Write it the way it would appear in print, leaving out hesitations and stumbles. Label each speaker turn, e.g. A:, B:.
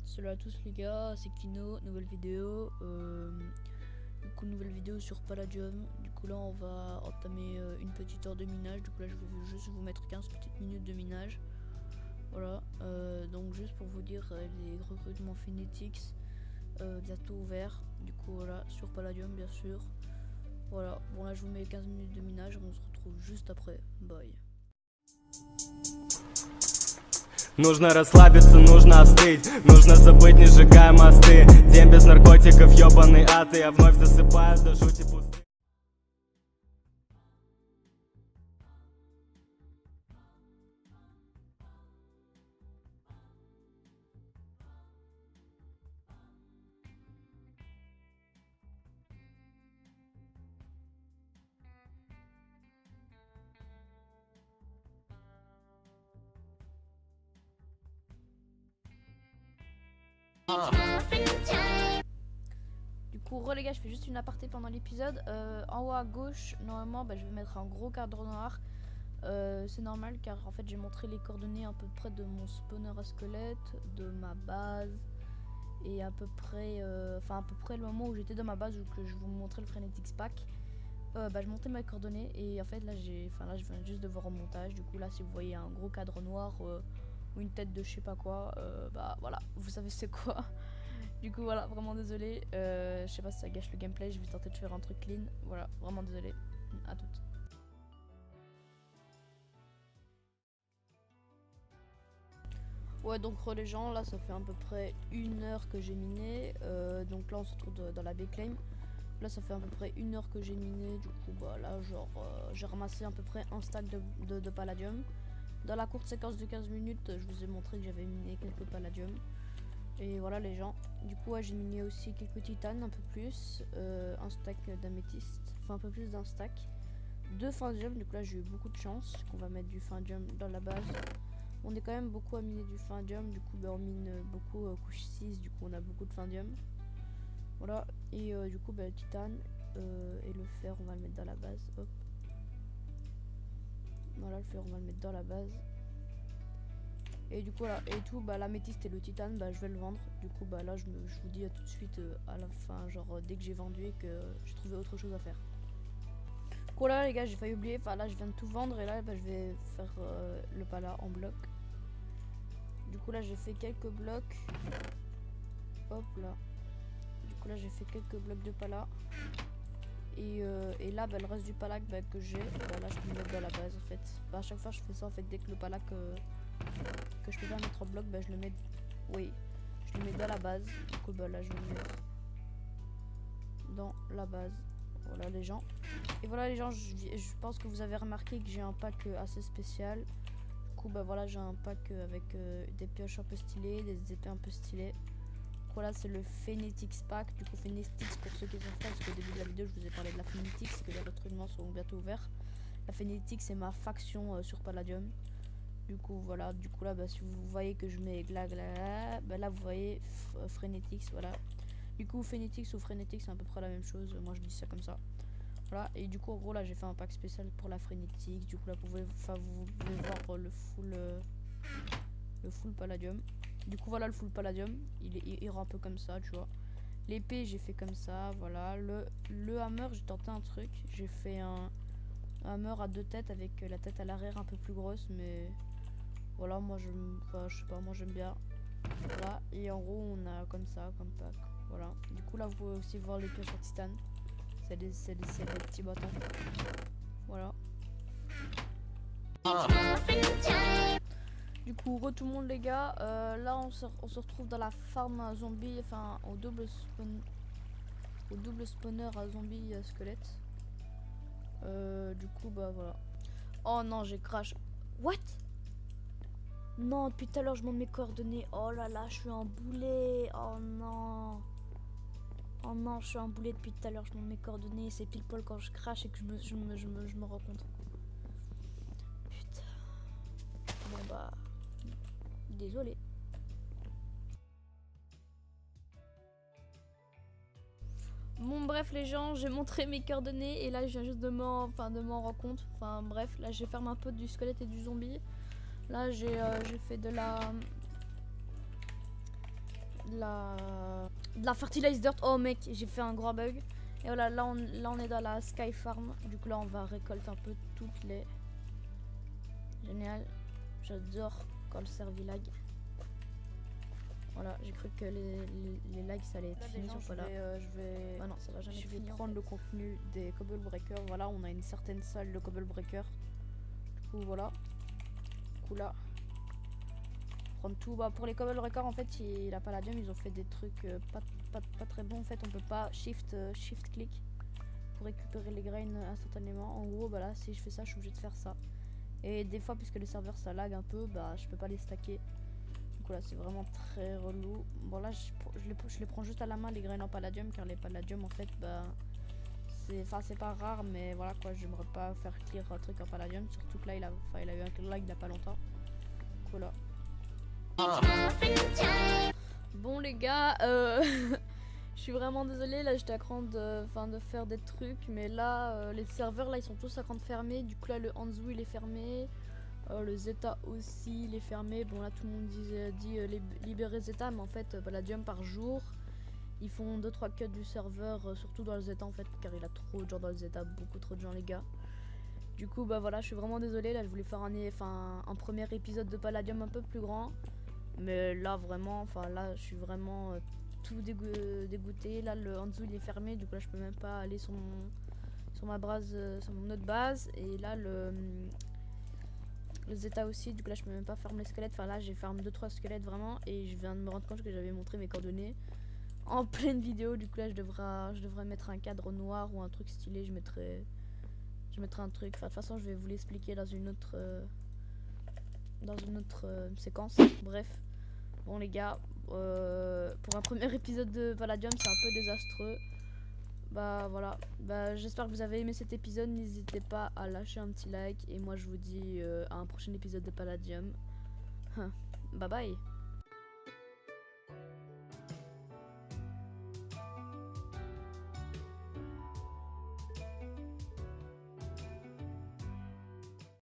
A: Salut à tous les gars, c'est Kino, nouvelle vidéo. Du coup nouvelle vidéo sur Palladium. Du coup là on va entamer une petite heure de minage. Du coup là je vais juste vous mettre 15 petites minutes de minage. Voilà, donc juste pour vous dire les recrutements Phoenix bientôt ouverts. Du coup voilà, sur Palladium bien sûr. Voilà, bon là je vous mets 15 minutes de minage, on se retrouve juste après. Bye.
B: Нужно расслабиться, нужно остыть, нужно забыть, не сжигая мосты. День без наркотиков, ёбаный ад, и я вновь засыпаю до жути пусты.
A: Du coup, les gars, je fais juste une aparté pendant l'épisode. En haut à gauche, normalement, je vais mettre un gros cadre noir. C'est normal car en fait, j'ai montré les coordonnées à peu près de mon spawner à squelette, de ma base et à peu près, le moment où j'étais dans ma base où que je vous montrais le Frenetics Pack. Je montais mes coordonnées et en fait là, je viens juste de voir au montage. Du coup là, si vous voyez un gros cadre noir ou une tête de je sais pas quoi, voilà, vous savez c'est quoi. Du coup voilà, vraiment désolé, je sais pas si ça gâche le gameplay, je vais tenter de faire un truc clean, voilà, vraiment désolé, à toutes. Ouais donc les gens, là ça fait à peu près 1 heure que j'ai miné, donc là on se retrouve dans la B-claim. Là ça fait à peu près 1 heure que j'ai miné, du coup là genre j'ai ramassé à peu près un stack de palladium. Dans la courte séquence de 15 minutes, je vous ai montré que j'avais miné quelques palladium. Et voilà les gens, du coup j'ai miné aussi quelques titanes, un peu plus, un stack d'améthyste, enfin un peu plus d'un stack, 2 findium, du coup là j'ai eu beaucoup de chance, qu'on va mettre du findium dans la base. On est quand même beaucoup à miner du findium, du coup on mine beaucoup couche 6, du coup on a beaucoup de findium. Voilà, et du coup le titane et le fer on va le mettre dans la base, hop. Voilà, le fer on va le mettre dans la base. Et du coup voilà, et tout, l'améthyste et le titane, je vais le vendre. Du coup là je vous dis à tout de suite à la fin, genre dès que j'ai vendu et que j'ai trouvé autre chose à faire. Du coup là les gars, j'ai failli oublier, enfin là je viens de tout vendre et là je vais faire le pala en bloc. Du coup là j'ai fait quelques blocs. Hop là. Du coup là j'ai fait quelques blocs de pala. Et là le reste du pala que j'ai, là je peux le mettre dans la base en fait. À chaque fois je fais ça en fait, dès que le pala que je peux pas mettre en bloc, je le mets, oui, je le mets dans la base. Du coup là je vais le mettre dans la base. Voilà les gens. Et voilà les gens, je pense que vous avez remarqué que j'ai un pack assez spécial. Du coup voilà, j'ai un pack avec des pioches un peu stylées, des épées un peu stylées. Voilà, c'est le Phoenix Pack. Du coup Phoenix pour ceux qui sont pas, parce qu'au début de la vidéo je vous ai parlé de la Phoenix, que les recrutements seront bientôt ouverts. La Phoenix c'est ma faction sur Palladium. Du coup voilà, du coup là si vous voyez que je mets là vous voyez Frenetics, voilà. Du coup Phoenix ou Frenetics c'est à peu près la même chose, moi je dis ça comme ça. Voilà, et du coup en gros là j'ai fait un pack spécial pour la Frenetics. Du coup là vous pouvez voir le full palladium. Du coup voilà, le full palladium, il rend un peu comme ça, tu vois. L'épée j'ai fait comme ça, voilà. Le hammer, j'ai tenté un truc, j'ai fait un hammer à 2 têtes avec la tête à l'arrière un peu plus grosse, mais voilà, moi je sais pas, moi j'aime bien. Voilà, et en gros on a comme ça, comme pack, voilà. Du coup là vous pouvez aussi voir les pioches en titane, c'est des petits bâtons, voilà. Du coup tout le monde les gars, là on se retrouve dans la farm à zombie, enfin au double spawner à zombie squelette. Du coup voilà. Oh non, j'ai crash. What? Non, depuis tout à l'heure je monte mes coordonnées. Oh là là, je suis un boulet. Oh non. Oh non, je suis un boulet depuis tout à l'heure, je monte mes coordonnées. C'est pile poil quand je crash et que je me rends compte. Putain. Bon désolé. Bon bref les gens, j'ai montré mes coordonnées et là je viens juste de m'en rendre compte. Enfin bref, là j'ai fermé un peu du squelette et du zombie. Là j'ai fait de la de la fertilize dirt. Oh mec, j'ai fait un gros bug. Et voilà, là on est dans la Sky Farm. Du coup là on va récolter un peu toutes les... Génial. J'adore quand le servi lag. Voilà, j'ai cru que les lags ça allait être fini sur là. Je vais... Ah non, ça va jamais finir. Prendre le contenu des Cobble Breakers. Voilà, on a une certaine salle de Cobble Breakers. Du coup voilà. Du coup là. Prendre tout. Bah pour les Cobble Breakers en fait, la Palladium ils ont fait des trucs pas très bons. En fait, on peut pas shift click pour récupérer les grains instantanément. En gros, bah là, si je fais ça, je suis obligé de faire ça. Et des fois, puisque le serveur ça lag un peu, bah je peux pas les stacker. Donc là, c'est vraiment très relou. Bon, là, je les prends juste à la main, les graines en palladium, car les palladium, en fait, bah c'est pas rare, mais voilà quoi, j'aimerais pas faire clear un truc en palladium. Surtout que là, il a eu un lag il y a pas longtemps. Voilà. Bon, les gars, je suis vraiment désolée, là j'étais à cran de faire des trucs, mais là les serveurs là ils sont tous à cran de fermer. Du coup là le Hanzu il est fermé, le Zeta aussi il est fermé. Bon là tout le monde dit libérer Zeta, mais en fait Palladium par jour ils font 2-3 cuts du serveur, surtout dans le Zeta en fait, car il a trop de gens dans le Zeta, beaucoup trop de gens les gars. Du coup bah voilà, je suis vraiment désolée, là je voulais faire un premier épisode de Palladium un peu plus grand, mais là vraiment, là je suis vraiment tout dégoûté. Là le Hanzu il est fermé, du coup là je peux même pas aller sur ma base, sur mon autre base. Et là le Zeta aussi, du coup là je peux même pas farmer les squelettes. Enfin là j'ai farm 2-3 squelettes vraiment, et je viens de me rendre compte que j'avais montré mes coordonnées en pleine vidéo. Du coup là je devrais mettre un cadre noir ou un truc stylé. Je mettrai un truc, enfin de toute façon je vais vous l'expliquer dans une autre séquence. Bref, bon les gars, pour un premier épisode de Palladium c'est un peu désastreux. Bah voilà, bah j'espère que vous avez aimé cet épisode. N'hésitez pas à lâcher un petit like, et moi je vous dis à un prochain épisode de Palladium. Bye bye.